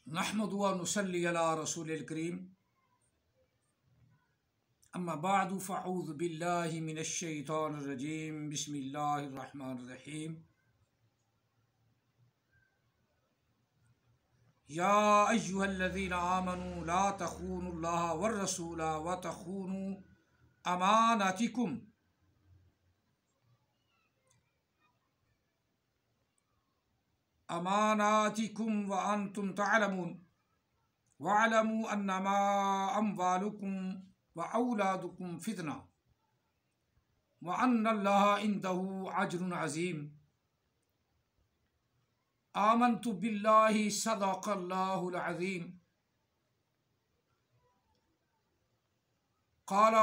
نحمد و نصلی علی رسول الکریم اما بعد فاعوذ باللہ من الشیطان الرجیم بسم اللہ الرحمن الرحیم یا ایہا الذین آمنوا لا تخونوا اللہ والرسول وتخونوا اماناتکم وانتم تعلمون واعلموا انما اموالکم واولادکم فتنہ وان اللہ عنده اجر عظیم آمنت باللہ صدق اللہ العظیم قال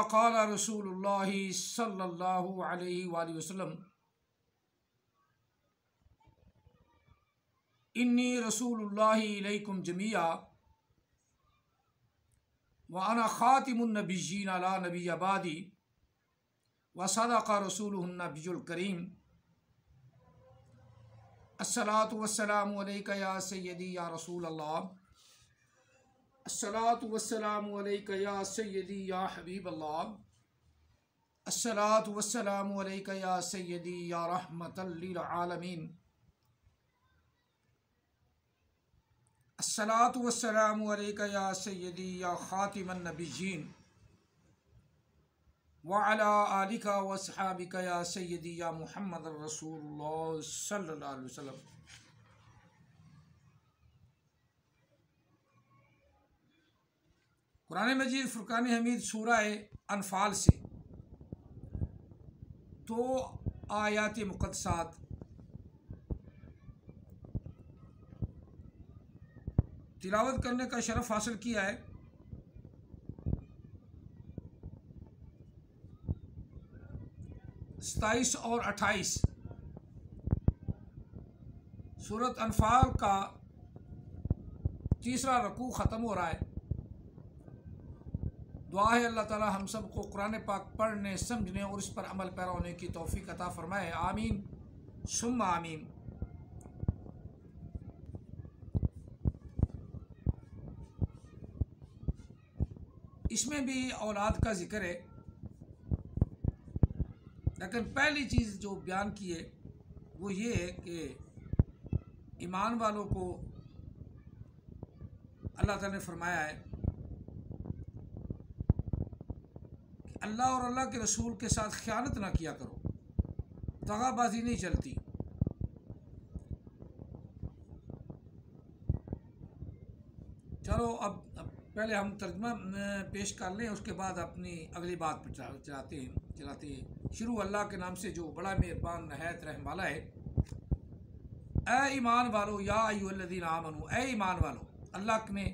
رسول اللہ صلی اللہ علیہ وآلہ وسلم انی رسول اللہ علیکم جمیعا وانا خاتم النبیین لا نبی بعدی وصدق رسولہ النبی الکریم الصلاۃ والسلام علیک یا سیدی یا رسول اللہ الصلاۃ والسلام علیک یا سیدی یا حبیب اللہ الصلاۃ والسلام علیک یا سیدی یا رحمۃ للعالمین الصلاۃ والسلام علیک یا سیدی یا خاتم النبیین وعلی آلک واصحابک یا سیدی یا محمد رسول اللہ صلی اللہ علیہ وسلم۔ قرآن مجید فرقان حمید سورہ انفال سے 2 آیات مقدسات تلاوت کرنے کا شرف حاصل کیا ہے۔ ستائیس اور 28 سورۃ انفال کا تیسرا رکوع ختم ہو رہا ہے۔ دعا ہے اللہ تعالی ہم سب کو قرآن پاک پڑھنے، سمجھنے اور اس پر عمل پیرا ہونے کی توفیق عطا فرمائے، آمین ثم آمین۔ اس میں بھی اولاد کا ذکر ہے، لیکن پہلی چیز جو بیان کی ہے وہ یہ ہے کہ ایمان والوں کو اللہ تعالیٰ نے فرمایا ہے کہ اللہ اور اللہ کے رسول کے ساتھ خیانت نہ کیا کرو، دغا بازی نہیں چلتی۔ چلو اب پہلے ہم ترجمہ پیش کر لیں، اس کے بعد اپنی اگلی بات پر چلاتے ہیں۔ شروع اللہ کے نام سے جو بڑا مہربان نہایت رحم والا ہے۔ اے ایمان والو، یا ایھا الذین آمنو، اے ایمان والو۔ اللہ نے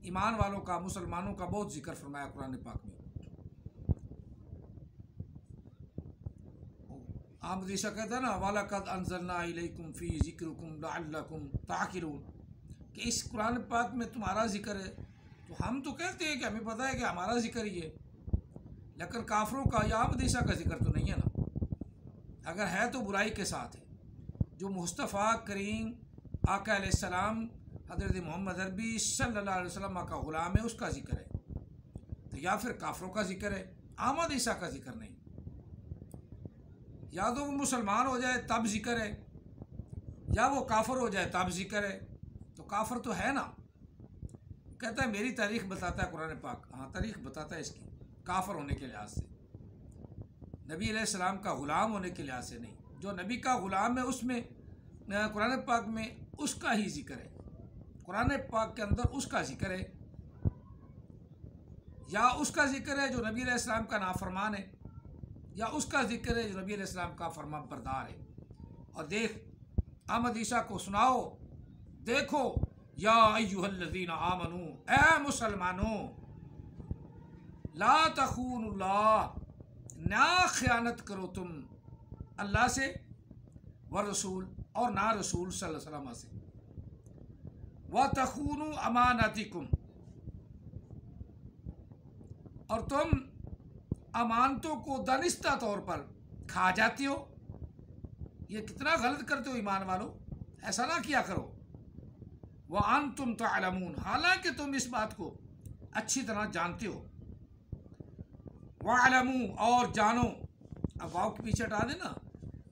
ایمان والوں کا، مسلمانوں کا بہت ذکر فرمایا قرآن پاک میں۔ حدیث کہتا ہے نا وَلَقَدْ أَنزَلْنَا إِلَيْكُمْ فِي ذِكْرِكُمْ لَعَلَّكُمْ تَعْقِلُونَ، کہ اس قرآن پاک میں تمہارا ذکر ہے۔ تو ہم تو کہتے ہیں کہ ہمیں پتہ ہے کہ ہمارا ذکر ہی ہے، لیکن کافروں کا یا حدیثہ کا ذکر تو نہیں ہے نا، اگر ہے تو برائی کے ساتھ ہے۔ جو مصطفیٰ کریم آقا علیہ السلام حضرت محمد عربی صلی اللہ علیہ وسلم کا غلام ہے، اس کا ذکر ہے، تو یا پھر کافروں کا ذکر ہے، عام حدیثہ کا ذکر نہیں۔ یا تو وہ مسلمان ہو جائے تب ذکر ہے، یا وہ کافر ہو جائے تب ذکر ہے۔ تو کافر تو ہے نا، کہتا ہے میری تاریخ بتاتا ہے قرآن پاک، ہاں تاریخ بتاتا ہے اس کی، کافر ہونے کے لحاظ سے، نبی علیہ السلام کا غلام ہونے کے لحاظ سے نہیں۔ جو نبی کا غلام ہے اس میں قرآن پاک میں اس کا ہی ذکر ہے، قرآن پاک کے اندر اس کا ذکر ہے، یا اس کا ذکر ہے جو نبی علیہ السلام کا نافرمان ہے، یا اس کا ذکر ہے جو نبی علیہ السلام کا فرما بردار ہے۔ اور دیکھ احمد عیسیٰ کو سناؤ، دیکھو یا ایھا الذین آمنو، اے مسلمانوں، لا تخونوا اللہ، نہ خیانت کرو تم اللہ سے، ورسول، اور نہ رسول صلی اللہ علیہ وسلم سے، وتخونوا اماناتکم، اور تم امانتوں کو دانستہ طور پر کھا جاتی ہو۔ یہ کتنا غلط کرتے ہو ایمان والو، ایسا نہ کیا کرو۔ وَأَنْتُمْ تَعْلَمُونَ، حالانکہ تم اس بات کو اچھی طرح جانتے ہو۔ وَاعْلَمُوا، اور جانو، اب واو کے پیچھے ہٹا دینا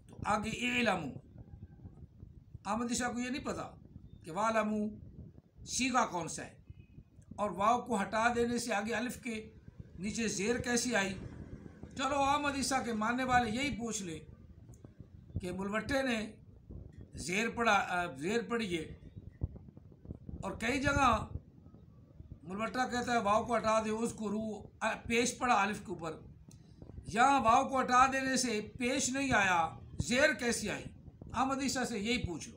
تو آگے اعلموا۔ احمدی شاہ کو یہ نہیں پتا کہ وَاعْلَمُوا سیغہ کون سا ہے، اور واو کو ہٹا دینے سے آگے الف کے نیچے زیر کیسی آئی۔ چلو احمد عیسیٰ کے ماننے والے یہی پوچھ لے کہ ملوٹے نے زیر پڑھی ہے، اور کئی جگہ ملوٹا کہتا ہے واو کو ہٹا دے اس کو پیش پڑا الف کے اوپر، یہاں واو کو ہٹا دینے سے پیش نہیں آیا، زیر کیسی آئی؟ احمد عیسیٰ سے یہی پوچھ لو،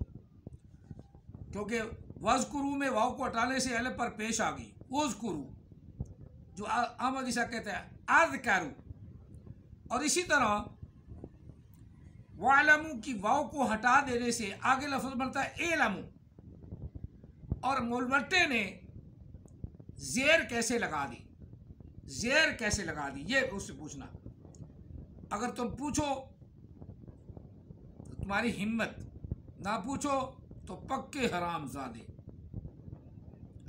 کیونکہ وَاذْكُرُوا میں واو کو ہٹانے سے الف پر پیش آ گئی، اذکروا، جو احمد عیسیٰ کہتا ہے اذکروا۔ اور اسی طرح وَاعْلَمُوا کی واو کو ہٹا دینے سے آگے لفظ بنتا ہے اعلموا، اور ملوٹے نے زیر کیسے لگا دی، زیر کیسے لگا دی، یہ اس سے پوچھنا۔ اگر تم پوچھو تو تمہاری ہمت، نہ پوچھو تو پکے حرام زادے۔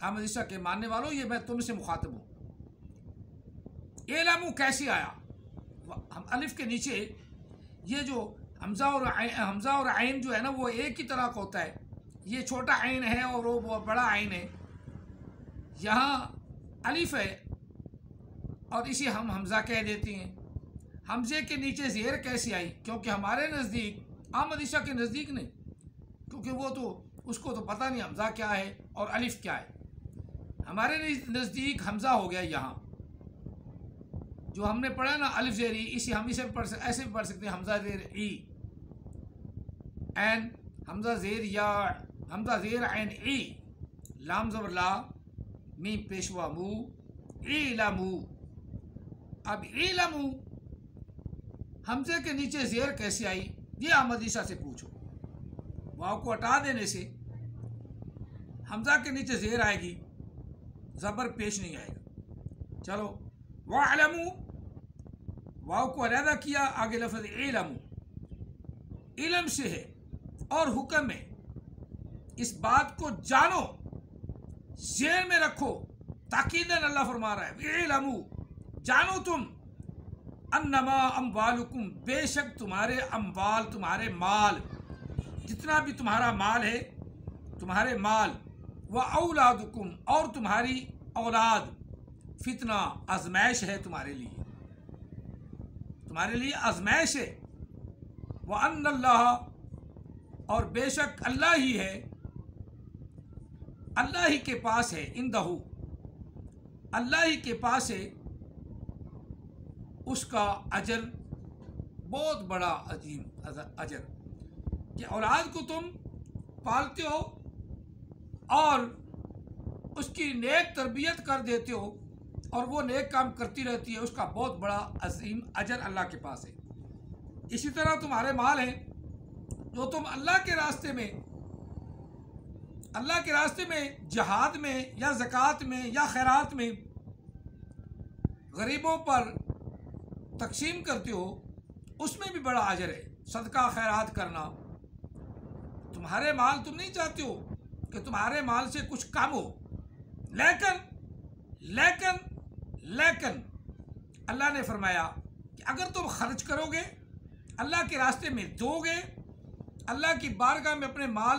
احمد عیسیٰ کے ماننے والوں، یہ میں تم سے مخاطب ہوں۔ اعلموا کیسے آیا؟ الف کے نیچے یہ جو حمزہ اور عین جو ہے نا وہ ایک ہی طرح کا ہوتا ہے، یہ چھوٹا عین ہے اور وہ بڑا عین ہے، یہاں الف ہے اور اسے ہم حمزہ کہہ دیتے ہیں۔ حمزے کے نیچے زیر کیسے آئی؟ کیونکہ ہمارے نزدیک، احمد عیسیٰ کے نزدیک نہیں، کیونکہ وہ تو اس کو تو پتہ نہیں حمزہ کیا ہے اور الف کیا ہے۔ ہمارے نزدیک حمزہ ہو گیا یہاں، جو ہم نے پڑھا نا الف زیر ای، اسے ہم ایسے بھی پڑھ سکتے ہیں، حمزہ زیر ای، عین حمزہ زیر یا، حمزہ زیر عین ای، لام زبر لا، میم پیشوا مو، اعلموا۔ اب اعلموا حمزے کے نیچے زیر کیسے آئی، یہ احمد عیسیٰ سے پوچھو۔ واو کو ہٹا دینے سے حمزہ کے نیچے زیر آئے گی، زبر پیش نہیں آئے گا۔ چلو وَاعْلَمُوا، واو کو علیحدہ کیا، آگے لفظ اعلموا، علم سے ہے اور حکم ہے، اس بات کو جانو، ذہن میں رکھو، تاکیداً اللہ فرما رہا ہے اعلموا، جانو تم، انما اموالکم، بے شک تمہارے اموال، تمہارے مال، جتنا بھی تمہارا مال ہے، تمہارے مال، واولادکم، اور تمہاری اولاد، فتنہ، آزمائش ہے تمہارے لیے، تمہارے لیے آزمائش ہے۔ وَأَنَّ اللَّهَ، اور بے شک اللہ ہی ہے، اللہ ہی کے پاس ہے، اندہ، اللہ ہی کے پاس ہے اس کا اجر، بہت بڑا عظیم اجر، کہ اولاد کو تم پالتے ہو اور اس کی نیک تربیت کر دیتے ہو اور وہ نیک کام کرتی رہتی ہے، اس کا بہت بڑا عظیم اجر اللہ کے پاس ہے۔ اسی طرح تمہارے مال ہیں جو تم اللہ کے راستے میں جہاد میں یا زکوٰۃ میں یا خیرات میں غریبوں پر تقسیم کرتے ہو، اس میں بھی بڑا اجر ہے۔ صدقہ خیرات کرنا، تمہارے مال تم نہیں چاہتے ہو کہ تمہارے مال سے کچھ کم ہو، لیکن اللہ نے فرمایا کہ اگر تم خرچ کرو گے، اللہ کے راستے میں دو گے، اللہ کی بارگاہ میں اپنے مال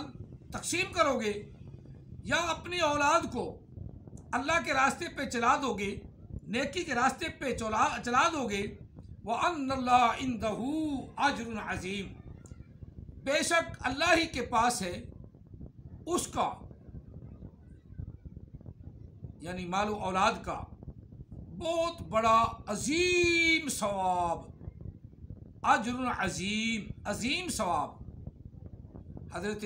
تقسیم کرو گے، یا اپنی اولاد کو اللہ کے راستے پہ چلا دو گے، نیکی کے راستے پہ چلا دو گے، وَأَنَّ اللَّهَ عِنْدَهُ أَجْرٌ عَظِيمٌ، بے شک اللہ ہی کے پاس ہے اس کا، یعنی مال و اولاد کا بہت بڑا عظیم ثواب، اجر عظیم، عظیم ثواب۔ حضرت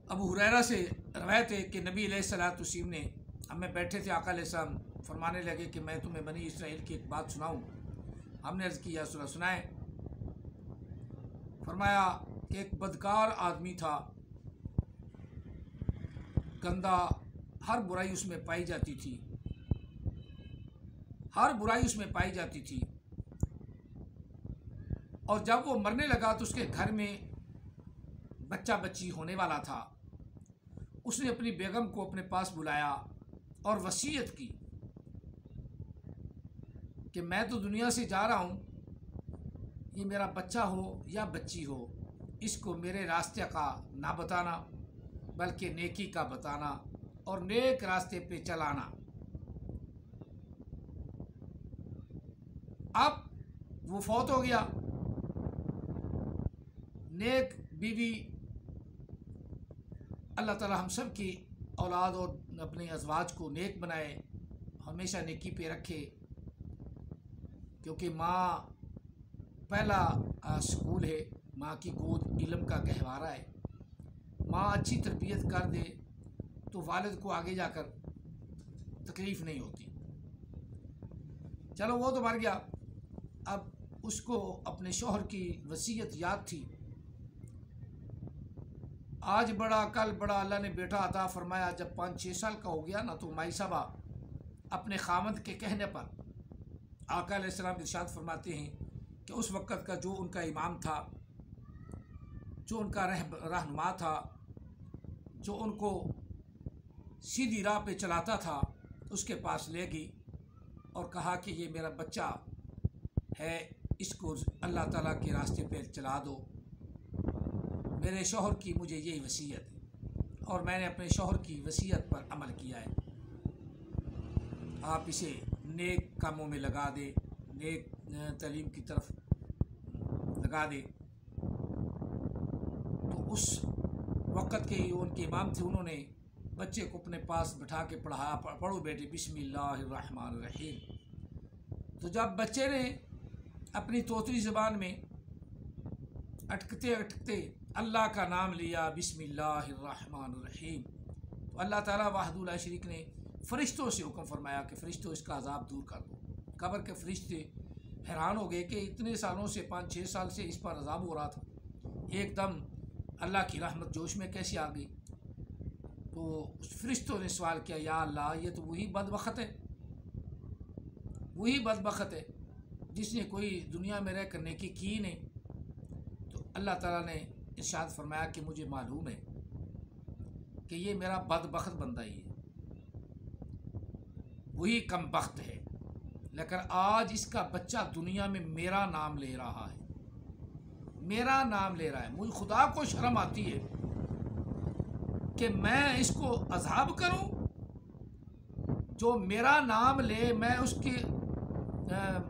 ابو ہریرہ سے روایت ہے کہ نبی علیہ الصلوۃ والسلام نے، ہم میں بیٹھے تھے، آقا علیہ السلام فرمانے لگے کہ میں تمہیں بنی اسرائیل کی ایک بات سناؤں۔ ہم نے عرض کی یا رسول اللہ سنائیں۔ فرمایا کہ ایک بدکار آدمی تھا، گندا، ہر برائی اس میں پائی جاتی تھی، ہر برائی اس میں پائی جاتی تھی، اور جب وہ مرنے لگا تو اس کے گھر میں بچہ بچی ہونے والا تھا، اس نے اپنی بیگم کو اپنے پاس بلایا اور وصیت کی کہ میں تو دنیا سے جا رہا ہوں، یہ میرا بچہ ہو یا بچی ہو، اس کو میرے راستے کا نہ بتانا بلکہ نیکی کا بتانا اور نیک راستے پہ چلانا۔ اب وہ فوت ہو گیا۔ نیک بیوی اللہ تعالی ہم سب کی اولاد اور اپنے ازواج کو نیک بنائے، ہمیشہ نیکی پہ رکھے، کیونکہ ماں پہلا سکول ہے، ماں کی گود علم کا گہوارہ ہے۔ ماں اچھی تربیت کر دے تو والد کو آگے جا کر تکلیف نہیں ہوتی۔ چلو وہ تو مر گیا، اب اس کو اپنے شوہر کی وصیت یاد تھی۔ آج بڑا کل بڑا اللہ نے بیٹا عطا فرمایا۔ جب 5-6 سال کا ہو گیا نا تو مائی صاحبہ اپنے خامند کے کہنے پر آقا علیہ السلام ارشاد فرماتے ہیں کہ اس وقت کا جو ان کا امام تھا، جو ان کا رہنما تھا، جو ان کو سیدھی راہ پہ چلاتا تھا، اس کے پاس لے گئی اور کہا کہ یہ میرا بچہ ہے، اس کو اللہ تعالیٰ کے راستے پہ چلا دو، میرے شوہر کی مجھے یہی وصیت ہے اور میں نے اپنے شوہر کی وصیت پر عمل کیا ہے، آپ اسے نیک کاموں میں لگا دے، نیک تعلیم کی طرف لگا دے۔ تو اس وقت کے ان کے امام تھے، انہوں نے بچے کو اپنے پاس بٹھا کے پڑھایا، پڑھو بیٹے بسم اللہ الرحمن الرحیم۔ تو جب بچے نے اپنی توتری زبان میں اٹکتے اٹکتے اللہ کا نام لیا، بسم اللہ الرحمن الرحیم، تو اللہ تعالیٰ وحدہ لا شریک نے فرشتوں سے حکم فرمایا کہ فرشتوں اس کا عذاب دور کر دو۔ قبر کے فرشتے حیران ہو گئے کہ اتنے سالوں سے 5-6 سال سے اس پر عذاب ہو رہا تھا، ایک دم اللہ کی رحمت جوش میں کیسے آ گئی؟ تو فرشتوں نے سوال کیا، یا اللہ یہ تو وہی بدبخت ہے، وہی بدبخت ہے جس نے کوئی دنیا میں رہ کر نیکی کی نہیں۔ تو اللہ تعالیٰ نے ارشاد فرمایا کہ مجھے معلوم ہے کہ یہ میرا بدبخت بندہ ہی ہے، وہی کم بخت ہے، لیکن آج اس کا بچہ دنیا میں میرا نام لے رہا ہے، میرا نام لے رہا ہے۔ مجھے خدا کو شرم آتی ہے کہ میں اس کو عذاب کروں، جو میرا نام لے میں اس کے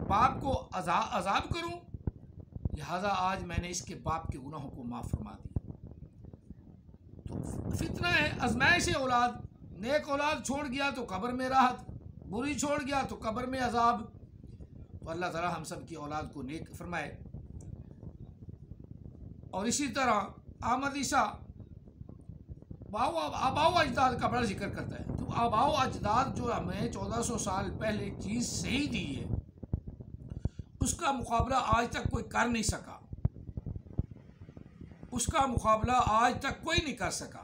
باپ کو عذاب کروں، لہذا آج میں نے اس کے باپ کے گناہوں کو معاف فرما دیا۔ تو فتنہ ہے، آزمائش ہے۔ اولاد نیک اولاد چھوڑ گیا تو قبر میں راحت، بری چھوڑ گیا تو قبر میں عذاب۔ تو اللہ تعالیٰ ہم سب کی اولاد کو نیک فرمائے۔ اور اسی طرح احمد عیسیٰ آباء و اجداد کا بڑا ذکر کرتا ہے۔ تو آباء و اجداد جو ہمیں 1400 سال پہلے چیز صحیح دی ہے، اس کا مقابلہ آج تک کوئی کر نہیں سکا، اس کا مقابلہ آج تک کوئی نہیں کر سکا۔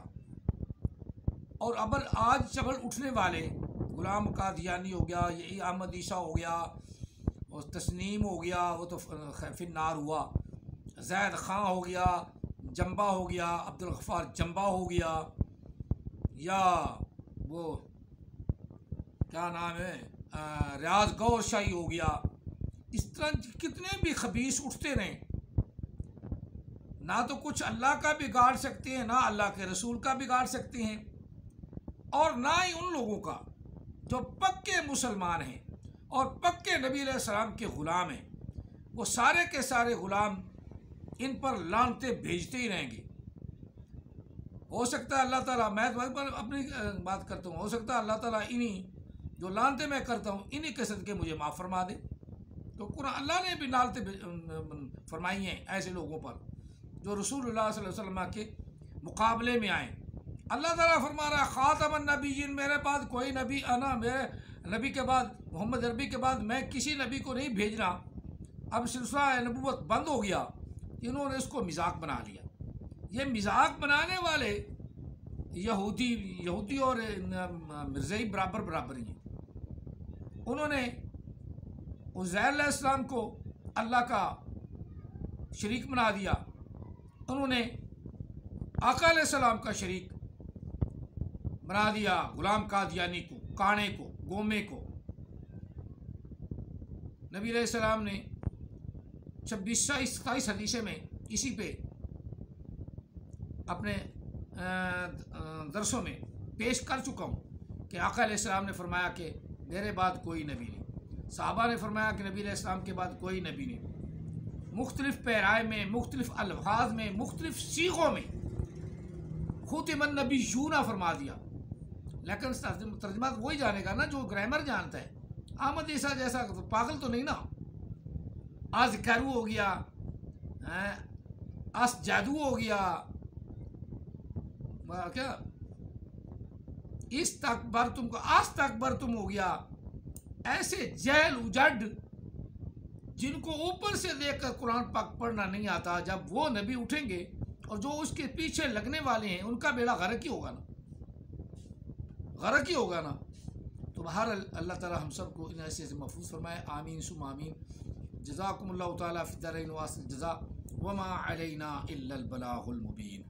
اور آج چبل اٹھنے والے غلام قادیانی ہو گیا، یہ احمد عیسیٰ ہو گیا، اور تسنیم ہو گیا، وہ تو فنار ہوا، زید خان ہو گیا، جمبا ہو گیا، عبدالغفار جمبا ہو گیا، یا وہ کیا نام ہے ریاض گور شاہی ہو گیا۔ اس طرح کتنے بھی خبیث اٹھتے رہیں، نہ تو کچھ اللہ کا بگاڑ سکتے ہیں، نہ اللہ کے رسول کا بگاڑ سکتے ہیں، اور نہ ہی ان لوگوں کا جو پکے مسلمان ہیں اور پکے نبی علیہ السلام کے غلام ہیں۔ وہ سارے کے سارے غلام ان پر لعنتیں بھیجتے ہی رہیں گے۔ ہو سکتا ہے اللہ تعالیٰ، میں اپنی بات کرتا ہوں، ہو سکتا ہے اللہ تعالیٰ انہی جو لعنتیں میں کرتا ہوں انہی کے صدقے مجھے معاف فرما دے۔ تو قرآن اللہ نے بھی لعنتیں فرمائی ہیں ایسے لوگوں پر جو رسول اللہ صلی اللہ علیہ وسلم کے مقابلے میں آئیں۔ اللہ تعالیٰ فرما رہا ہے خاتم النبیین، میرے بعد کوئی نبی آنا، میرے نبی کے بعد محمد عربی کے بعد میں کسی نبی کو نہیں بھیجنا۔ اب سلسلہ نبوت بند ہو گیا، انہوں نے اس کو مذاق بنا لیا۔ یہ مذاق بنانے والے یہودی اور مرزائی برابر ہی ہیں۔ انہوں نے عزیر علیہ السلام کو اللہ کا شریک بنا دیا، انہوں نے آقا علیہ السلام کا شریک بنا دیا غلام قادیانی کو، کانے کو، گومے کو۔ نبی علیہ السلام نے 26-27 حدیثیں میں اسی پہ اپنے درسوں میں پیش کر چکا ہوں کہ آقا علیہ السلام نے فرمایا کہ میرے بعد کوئی نبی نہیں، صحابہ نے فرمایا کہ نبی علیہ السلام کے بعد کوئی نبی نہیں، مختلف پیرائے میں، مختلف الفاظ میں، مختلف صیغوں میں ختم النبیون فرما دیا، لیکن ترجمہ وہی جانے گا نا جو گرامر جانتا ہے۔ احمد عیسیٰ جیسا پاگل تو نہیں نا۔ آج کیرو ہو گیا، آس جادو ہو گیا، کیا اس تکبر تم کو آس تکبر تم ہو گیا۔ ایسے جہل اجڈ جن کو اوپر سے دیکھ کر قرآن پاک پڑھنا نہیں آتا، جب وہ نبی اٹھیں گے اور جو اس کے پیچھے لگنے والے ہیں ان کا بیڑا غرق ہی ہوگا نا، غرق ہی ہوگا نا۔ تو بہر اللہ تعالی ہم سب کو ان ایسے سے محفوظ فرمائے، آمین ثم آمین۔ جزاکم اللہ تعالی فی الدارین واسع الجزاء وما علینا الا البلاغ المبین۔